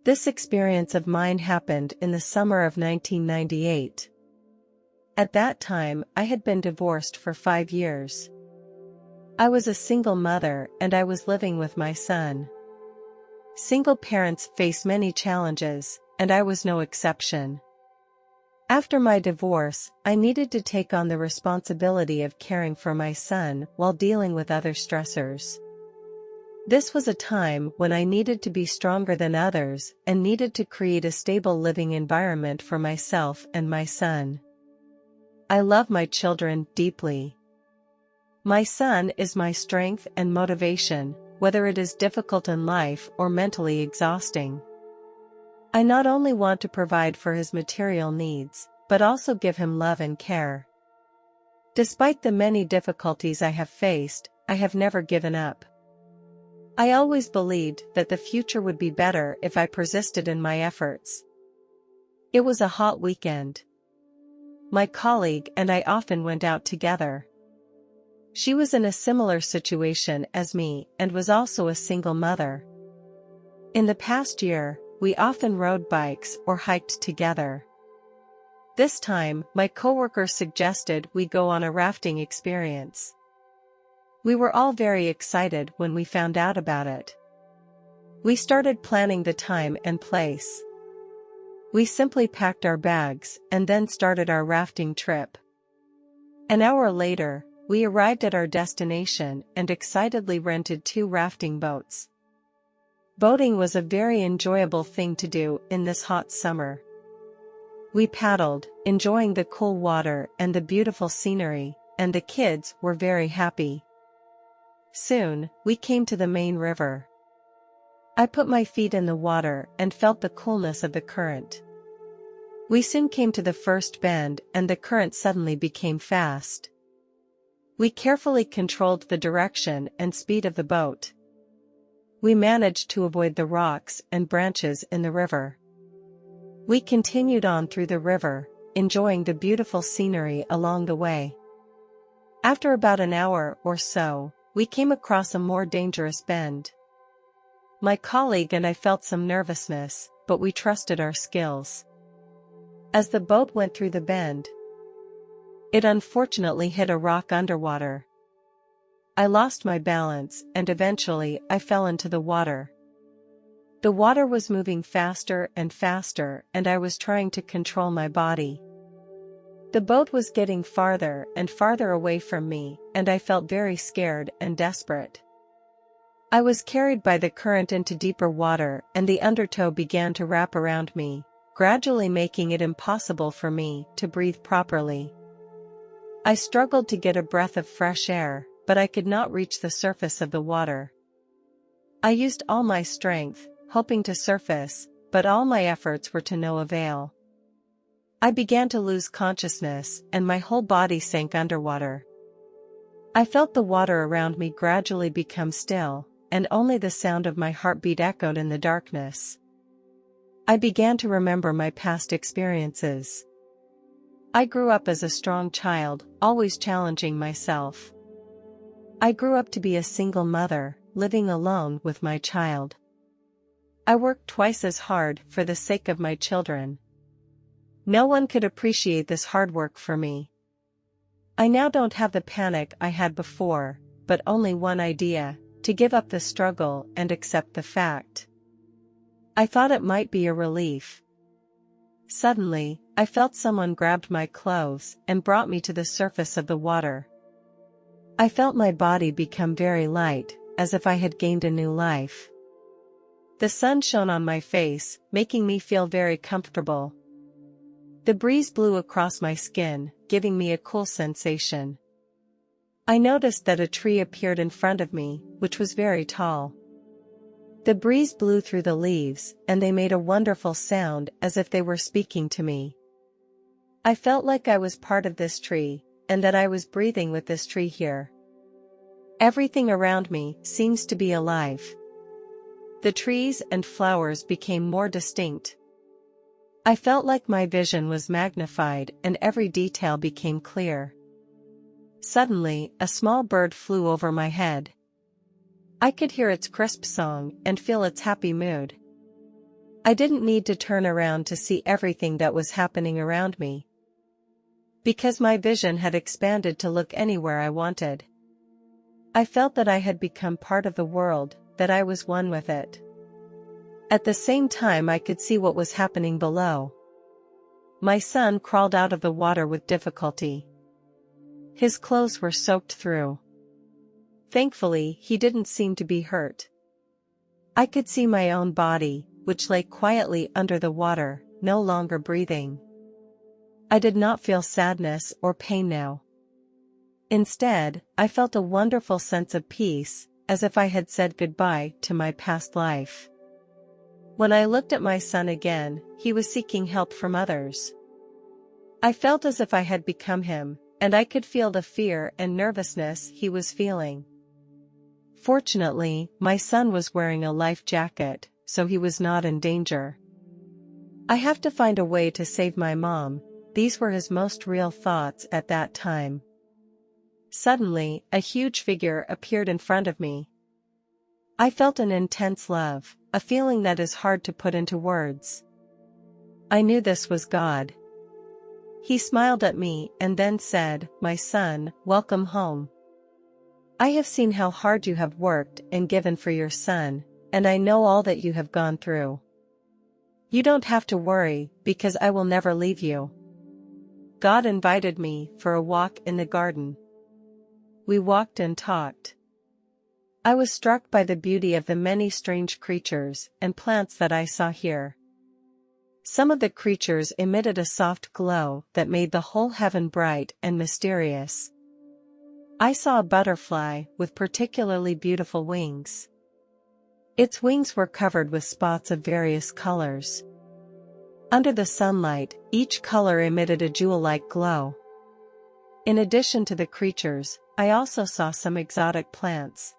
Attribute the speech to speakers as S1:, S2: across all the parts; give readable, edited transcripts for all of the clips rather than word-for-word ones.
S1: This experience of mine happened in the summer of 1998. At that time, I had been divorced for 5 years. I was a single mother and I was living with my son. Single parents face many challenges, and I was no exception. After my divorce, I needed to take on the responsibility of caring for my son while dealing with other stressors. This was a time when I needed to be stronger than others and needed to create a stable living environment for myself and my son. I love my children deeply. My son is my strength and motivation, whether it is difficult in life or mentally exhausting. I not only want to provide for his material needs, but also give him love and care. Despite the many difficulties I have faced, I have never given up. I always believed that the future would be better if I persisted in my efforts. It was a hot weekend. My colleague and I often went out together. She was in a similar situation as me and was also a single mother. In the past year, we often rode bikes or hiked together. This time, my coworker suggested we go on a rafting experience. We were all very excited when we found out about it. We started planning the time and place. We simply packed our bags and then started our rafting trip. An hour later, we arrived at our destination and excitedly rented 2 rafting boats. Boating was a very enjoyable thing to do in this hot summer. We paddled, enjoying the cool water and the beautiful scenery, and the kids were very happy. Soon, we came to the main river. I put my feet in the water and felt the coolness of the current. We soon came to the first bend and the current suddenly became fast. We carefully controlled the direction and speed of the boat. We managed to avoid the rocks and branches in the river. We continued on through the river, enjoying the beautiful scenery along the way. After about an hour or so, we came across a more dangerous bend. My colleague and I felt some nervousness, but we trusted our skills. As the boat went through the bend, it unfortunately hit a rock underwater. I lost my balance and eventually I fell into the water. The water was moving faster and faster and I was trying to control my body. The boat was getting farther and farther away from me and I felt very scared and desperate. I was carried by the current into deeper water and the undertow began to wrap around me, gradually making it impossible for me to breathe properly. I struggled to get a breath of fresh air, but I could not reach the surface of the water. I used all my strength, hoping to surface, but all my efforts were to no avail. I began to lose consciousness and my whole body sank underwater. I felt the water around me gradually become still, and only the sound of my heartbeat echoed in the darkness. I began to remember my past experiences. I grew up as a strong child, always challenging myself. I grew up to be a single mother, living alone with my child. I worked twice as hard for the sake of my children. No one could appreciate this hard work for me. I now don't have the panic I had before, but only one idea: to give up the struggle and accept the fact. I thought it might be a relief. Suddenly, I felt someone grabbed my clothes and brought me to the surface of the water. I felt my body become very light, as if I had gained a new life. The sun shone on my face, making me feel very comfortable. The breeze blew across my skin, giving me a cool sensation. I noticed that a tree appeared in front of me, which was very tall. The breeze blew through the leaves, and they made a wonderful sound as if they were speaking to me. I felt like I was part of this tree, and that I was breathing with this tree here. Everything around me seems to be alive. The trees and flowers became more distinct. I felt like my vision was magnified and every detail became clear. Suddenly, a small bird flew over my head. I could hear its crisp song and feel its happy mood. I didn't need to turn around to see everything that was happening around me, because my vision had expanded to look anywhere I wanted. I felt that I had become part of the world, that I was one with it. At the same time, I could see what was happening below. My son crawled out of the water with difficulty. His clothes were soaked through. Thankfully, he didn't seem to be hurt. I could see my own body, which lay quietly under the water, no longer breathing. I did not feel sadness or pain now. Instead, I felt a wonderful sense of peace, as if I had said goodbye to my past life. When I looked at my son again, he was seeking help from others. I felt as if I had become him, and I could feel the fear and nervousness he was feeling. Fortunately, my son was wearing a life jacket, so he was not in danger. I have to find a way to save my mom. These were his most real thoughts at that time. Suddenly, a huge figure appeared in front of me. I felt an intense love, a feeling that is hard to put into words. I knew this was God. He smiled at me and then said, "My son, welcome home. I have seen how hard you have worked and given for your son, and I know all that you have gone through. You don't have to worry, because I will never leave you." God invited me for a walk in the garden. We walked and talked. I was struck by the beauty of the many strange creatures and plants that I saw here. Some of the creatures emitted a soft glow that made the whole heaven bright and mysterious. I saw a butterfly with particularly beautiful wings. Its wings were covered with spots of various colors. Under the sunlight, each color emitted a jewel-like glow. In addition to the creatures, I also saw some exotic plants.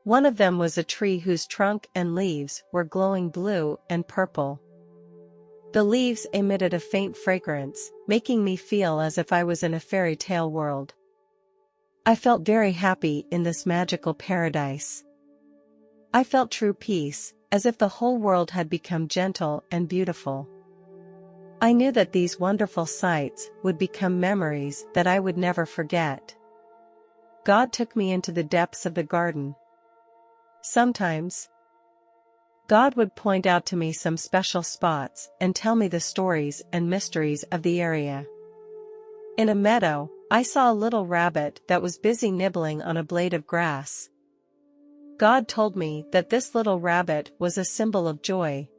S1: One of them was a tree whose trunk and leaves were glowing blue and purple. The leaves emitted a faint fragrance, making me feel as if I was in a fairy tale world. I felt very happy in this magical paradise. I felt true peace, as if the whole world had become gentle and beautiful. I knew that these wonderful sights would become memories that I would never forget. God took me into the depths of the garden. Sometimes, God would point out to me some special spots and tell me the stories and mysteries of the area. In a meadow, I saw a little rabbit that was busy nibbling on a blade of grass. God told me that this little rabbit was a symbol of joy.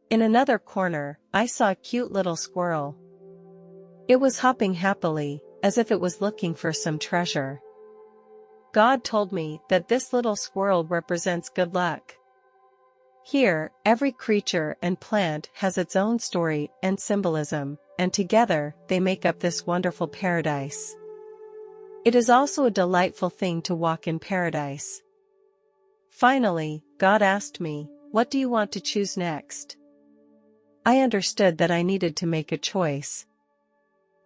S1: In another corner, I saw a cute little squirrel. It was hopping happily, as if it was looking for some treasure. God told me that this little squirrel represents good luck. Here, every creature and plant has its own story and symbolism, and together, they make up this wonderful paradise. It is also a delightful thing to walk in paradise. Finally, God asked me, "What do you want to choose next?" I understood that I needed to make a choice.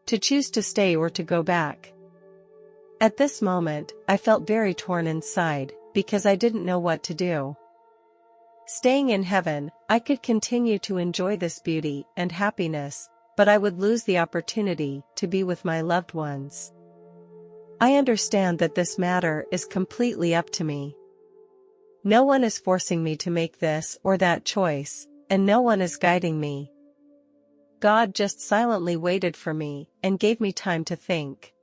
S1: To choose to stay or to go back. At this moment, I felt very torn inside, because I didn't know what to do. Staying in heaven, I could continue to enjoy this beauty and happiness, but I would lose the opportunity to be with my loved ones. I understand that this matter is completely up to me. No one is forcing me to make this or that choice, and no one is guiding me. God just silently waited for me and gave me time to think.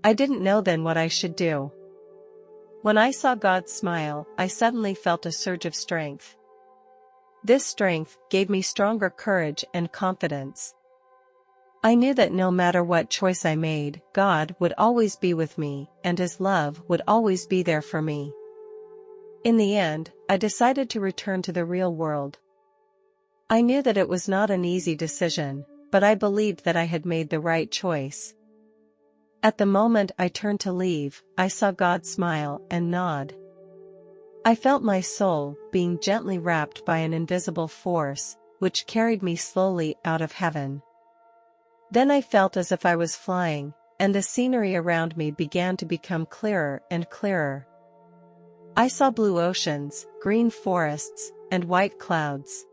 S1: I didn't know then what I should do. When I saw God smile, I suddenly felt a surge of strength. This strength gave me stronger courage and confidence. I knew that no matter what choice I made, God would always be with me, and His love would always be there for me. In the end, I decided to return to the real world. I knew that it was not an easy decision, but I believed that I had made the right choice. At the moment I turned to leave, I saw God smile and nod. I felt my soul being gently wrapped by an invisible force, which carried me slowly out of heaven. Then I felt as if I was flying, and the scenery around me began to become clearer and clearer. I saw blue oceans, green forests, and white clouds.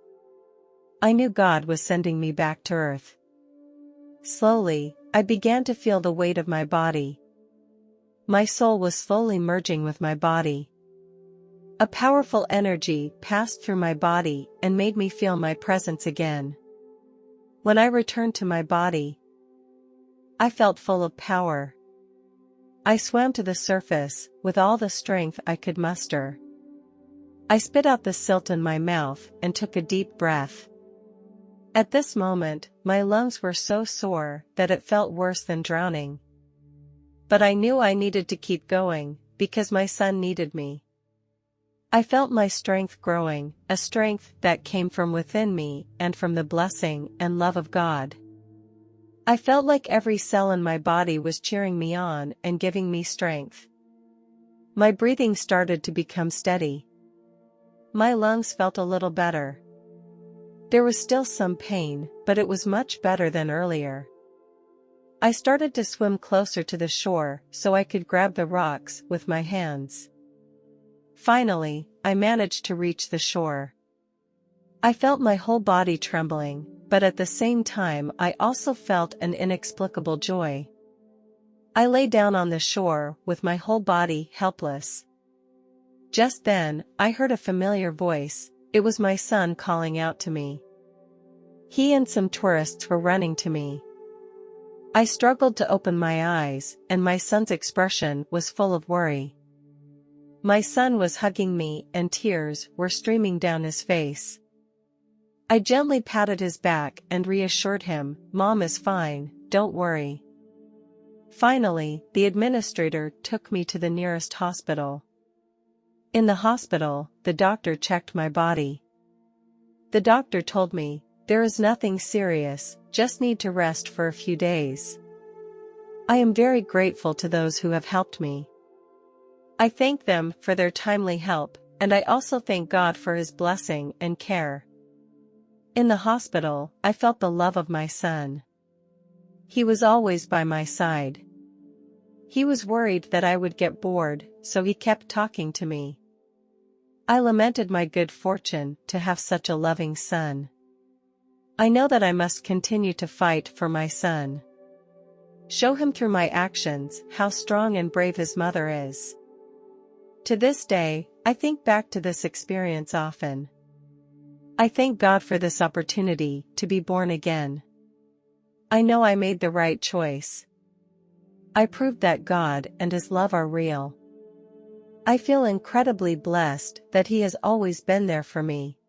S1: I knew God was sending me back to Earth. Slowly, I began to feel the weight of my body. My soul was slowly merging with my body. A powerful energy passed through my body and made me feel my presence again. When I returned to my body, I felt full of power. I swam to the surface with all the strength I could muster. I spit out the silt in my mouth and took a deep breath. At this moment, my lungs were so sore that it felt worse than drowning. But I knew I needed to keep going, because my son needed me. I felt my strength growing, a strength that came from within me and from the blessing and love of God. I felt like every cell in my body was cheering me on and giving me strength. My breathing started to become steady. My lungs felt a little better. There was still some pain, but it was much better than earlier. I started to swim closer to the shore so I could grab the rocks with my hands. Finally, I managed to reach the shore. I felt my whole body trembling, but at the same time I also felt an inexplicable joy. I lay down on the shore with my whole body helpless. Just then, I heard a familiar voice. It was my son calling out to me. He and some tourists were running to me. I struggled to open my eyes, and my son's expression was full of worry. My son was hugging me and tears were streaming down his face. I gently patted his back and reassured him, "Mom is fine, don't worry." Finally, the administrator took me to the nearest hospital. In the hospital, the doctor checked my body. The doctor told me, "There is nothing serious, just need to rest for a few days." I am very grateful to those who have helped me. I thank them for their timely help, and I also thank God for His blessing and care. In the hospital, I felt the love of my son. He was always by my side. He was worried that I would get bored, so he kept talking to me. I lamented my good fortune to have such a loving son. I know that I must continue to fight for my son. Show him through my actions how strong and brave his mother is. To this day, I think back to this experience often. I thank God for this opportunity to be born again. I know I made the right choice. I proved that God and His love are real. I feel incredibly blessed that He has always been there for me.